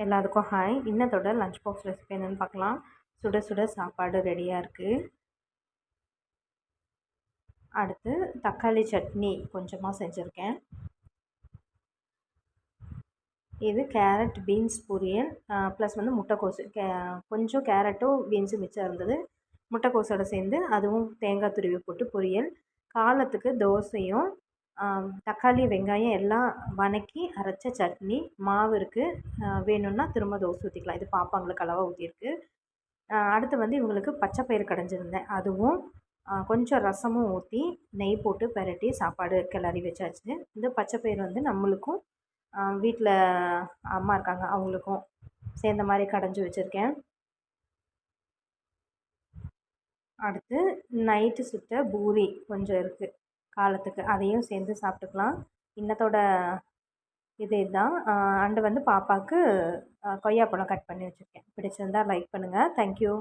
எல்லாத்துக்கும் hi. இன்னத்தோட lunch box recipe என்னென்னு பார்க்கலாம். சுட சுட சாப்பாடு ரெடியாக இருக்குது. அடுத்து தக்காளி சட்னி கொஞ்சமாக செஞ்சுருக்கேன். இது கேரட் பீன்ஸ் பொரியல் ப்ளஸ் வந்து முட்டைக்கோசு. கொஞ்சம் கேரட்டும் பீன்ஸும் மிச்சம் இருந்தது. முட்டைக்கோஸோடு சேர்ந்து அதுவும் தேங்காய் துருவி போட்டு பொரியல். காலத்துக்கு தோசையும் தக்காளி வெங்காயம் எல்லாம் வதக்கி அரைச்ச சட்னி. மாவு இருக்குது, வேணும்னா திரும்ப தோசை ஊற்றிக்கலாம். இது பாப்பாங்களுக்கு அளவாக ஊற்றிருக்கு. அடுத்து வந்து இவங்களுக்கு பச்சை பயிறு கடைஞ்சிருந்தேன், அதுவும் கொஞ்சம் ரசமும் ஊற்றி நெய் போட்டு பெரட்டி சாப்பாடு கிளறி வச்சாச்சு. இந்த பச்சை பயிறு வந்து நம்மளுக்கும் வீட்டில் அம்மா இருக்காங்க அவங்களுக்கும் சேர்ந்த மாதிரி கடைஞ்சி வச்சுருக்கேன். அடுத்து நைட்டு சுட்ட பூரி கொஞ்சம் இருக்குது காலத்துக்கு, அதையும் சேர்ந்து சாப்பிட்டுக்கலாம். இன்னத்தோட இதுதான். அண்டு வந்து பாப்பாவுக்கு கொய்யாப்பழம் கட் பண்ணி வச்சுருக்கேன். பிடிச்சிருந்தால் லைக் பண்ணுங்கள். தேங்க்யூ.